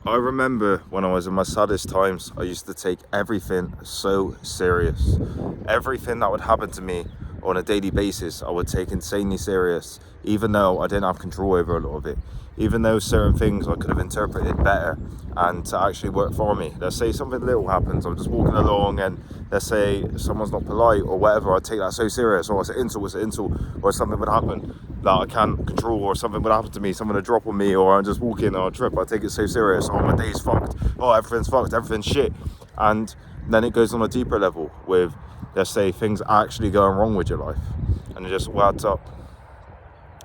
I remember when I was in my saddest times, I used to take everything so serious. Everything that would happen to me on a daily basis, I would take insanely serious, even though I didn't have control over a lot of it. Even though certain things I could have interpreted better and to actually work for me. Let's say something little happens, I'm just walking along and let's say someone's not polite or whatever, I take that so serious, or it's an insult, or something would happen that I can't control, or something would happen to me, someone would drop on me, or I'm just walking on a trip, I take it so serious, oh my day's fucked, oh everything's fucked, everything's shit. And then it goes on a deeper level with, let's say, things actually going wrong with your life, and it just adds up.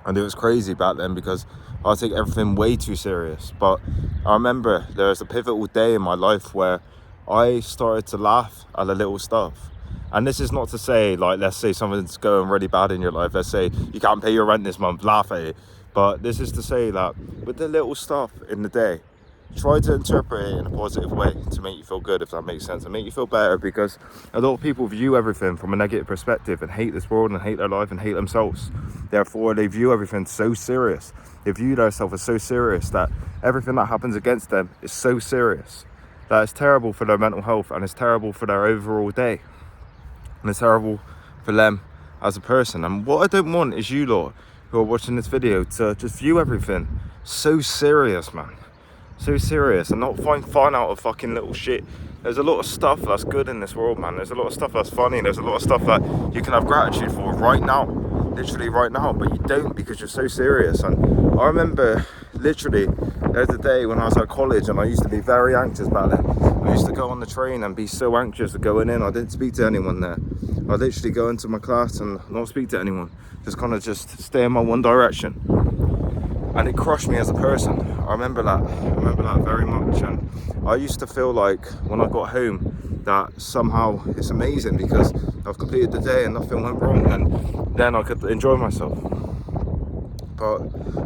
And it was crazy back then because I take everything way too serious. But I remember there was a pivotal day in my life where I started to laugh at the little stuff. And this is not to say, like, let's say something's going really bad in your life. Let's say you can't pay your rent this month, laugh at it. But this is to say that with the little stuff in the day, try to interpret it in a positive way to make you feel good, if that makes sense, and make you feel better, because a lot of people view everything from a negative perspective and hate this world and hate their life and hate themselves. Therefore, they view everything so serious. They view themselves as so serious that everything that happens against them is so serious that it's terrible for their mental health, and it's terrible for their overall day, and it's terrible for them as a person. And what I don't want is you lot who are watching this video to just view everything so serious, man. So serious, and not find fun out of fucking little shit. There's a lot of stuff that's good in this world, man. There's a lot of stuff that's funny. There's a lot of stuff that you can have gratitude for right now, literally right now, but you don't because you're so serious. And I remember literally there's a day when I was at college, and I used to be very anxious back then. I used to go on the train and be so anxious of going in. I didn't speak to anyone there. I'd literally go into my class and not speak to anyone, just kind of just stay in my one direction. And it crushed me as a person. I remember that very much. And I used to feel like when I got home that somehow it's amazing because I've completed the day and nothing went wrong, and then I could enjoy myself. But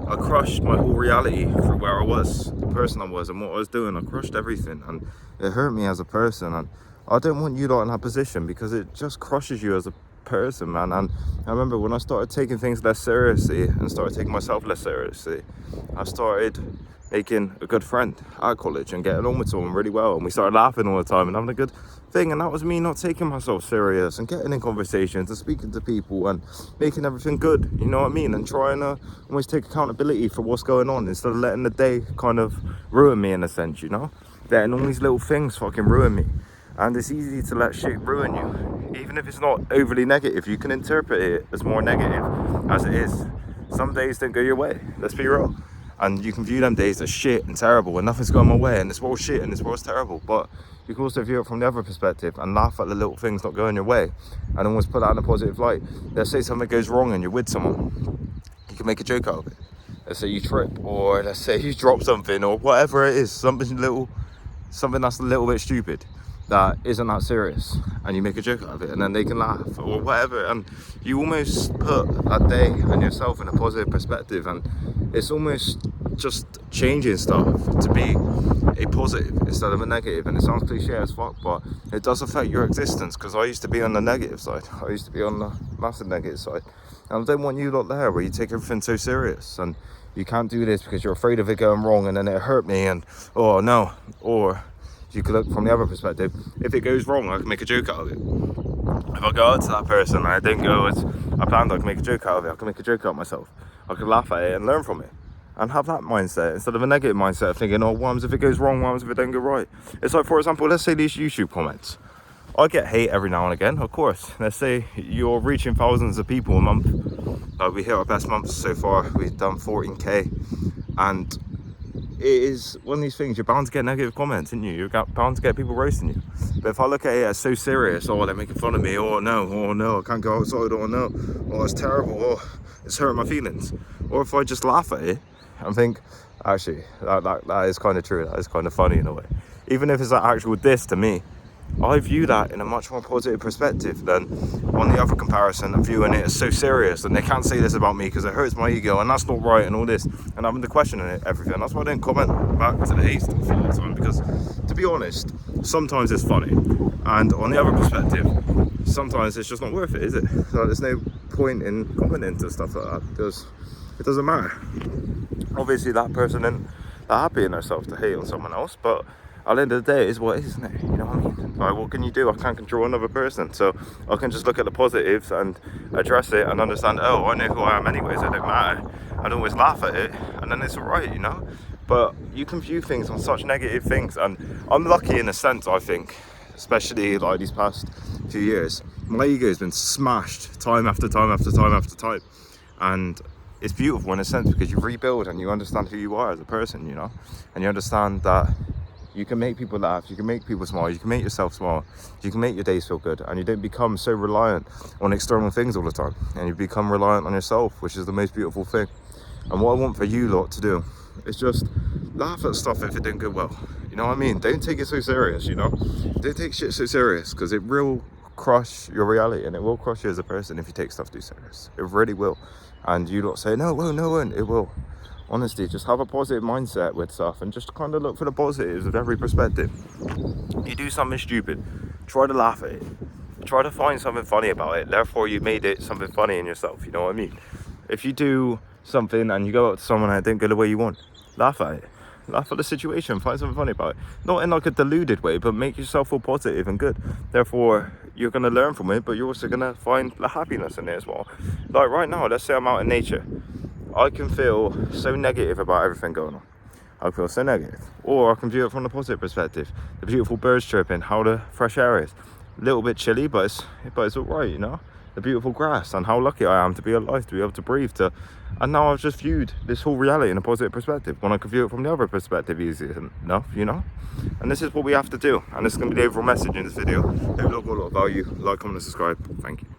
I crushed my whole reality through where I was, the person I was and what I was doing. I crushed everything, and it hurt me as a person. And I don't want you lot in that position because it just crushes you as a person, man. And I remember when I started taking things less seriously and started taking myself less seriously, I started making a good friend at college and getting on with someone really well, and we started laughing all the time and having a good thing. And that was me not taking myself serious and getting in conversations and speaking to people and making everything good, you know what I mean, and trying to always take accountability for what's going on instead of letting the day kind of ruin me, in a sense, you know, letting all these little things fucking ruin me. And it's easy to let shit ruin you, even if it's not overly negative. You can interpret it as more negative as it is. Some days don't go your way, let's be real. And you can view them days as shit and terrible and nothing's going my way and this world's shit and this world's terrible. But you can also view it from the other perspective and laugh at the little things not going your way and always put that in a positive light. Let's say something goes wrong and you're with someone, you can make a joke out of it. Let's say you trip, or let's say you drop something, or whatever it is, something that's a little bit stupid that isn't that serious, and you make a joke out of it, and then they can laugh or whatever, and you almost put that day and yourself in a positive perspective, and it's almost just changing stuff to be a positive instead of a negative. And it sounds cliche as fuck, but it does affect your existence, because I used to be on the negative side. I used to be on the massive negative side, and I don't want you lot there where you take everything so serious and you can't do this because you're afraid of it going wrong and then it hurt me and oh no. Or you could look from the other perspective. If it goes wrong, I can make a joke out of it. If I go out to that person and I didn't go as I planned, I can make a joke out of it. I can make a joke out of myself. I can laugh at it and learn from it. And have that mindset instead of a negative mindset of thinking, oh, what happens if it goes wrong? What happens if it don't go right? It's like, for example, let's say these YouTube comments. I get hate every now and again, of course. Let's say you're reaching thousands of people a month. Like, we hit our best months so far. We've done 14k. And it is one of these things, you're bound to get negative comments, aren't you? You're bound to get people roasting you. But if I look at it as so serious, oh, they're making fun of me, oh no, I can't go outside, oh no, oh, it's terrible, oh, it's hurting my feelings. Or if I just laugh at it and think, actually, that is kind of true, that is kind of funny in a way. Even if it's an actual diss to me, I view that in a much more positive perspective than on the other comparison of viewing it as so serious and they can't say this about me because it hurts my ego and that's not right and all this, and having to question it, everything. That's why I don't comment back to the hate stuff all the time, because to be honest, sometimes it's funny, and on the other perspective, sometimes it's just not worth it, is it? So there's no point in commenting to stuff like that because it doesn't matter. Obviously that person didn't they're happy in themselves to hate on someone else, but at the end of the day, it is what it is, isn't it? You know what I mean? Like, what can you do? I can't control another person, so I can just look at the positives and address it and understand, oh, I know who I am anyways, it don't matter. I'd always laugh at it, and then it's alright, you know? But you can view things on such negative things, and I'm lucky in a sense, I think, especially like these past few years. My ego has been smashed time after time after time after time, and it's beautiful in a sense because you rebuild and you understand who you are as a person, you know, and you understand that you can make people laugh, you can make people smile, you can make yourself smile, you can make your days feel good, and you don't become so reliant on external things all the time, and you become reliant on yourself, which is the most beautiful thing. And what I want for you lot to do is just laugh at stuff if it didn't go well, you know what I mean? Don't take it so serious, you know? Don't take shit so serious, because it will crush your reality, and it will crush you as a person if you take stuff too serious. It really will. And you lot say, no, it won't, no, it won't. It will. Honestly, just have a positive mindset with stuff and just kind of look for the positives of every perspective. You do something stupid, try to laugh at it. Try to find something funny about it. Therefore, you made it something funny in yourself, you know what I mean? If you do something and you go up to someone and it didn't go the way you want, laugh at it. Laugh at the situation, find something funny about it. Not in like a deluded way, but make yourself feel positive and good. Therefore, you're going to learn from it, but you're also going to find the happiness in it as well. Like right now, let's say I'm out in nature. I can feel so negative about everything going on. I feel so negative. Or I can view it from the positive perspective. The beautiful birds chirping, how the fresh air is. A little bit chilly, but it's alright, you know? The beautiful grass and how lucky I am to be alive, to be able to breathe, and now I've just viewed this whole reality in a positive perspective when I can view it from the other perspective easy enough, you know? And this is what we have to do, and this is going to be the overall message in this video. Hope you got a lot of value. Like, comment and subscribe. Thank you.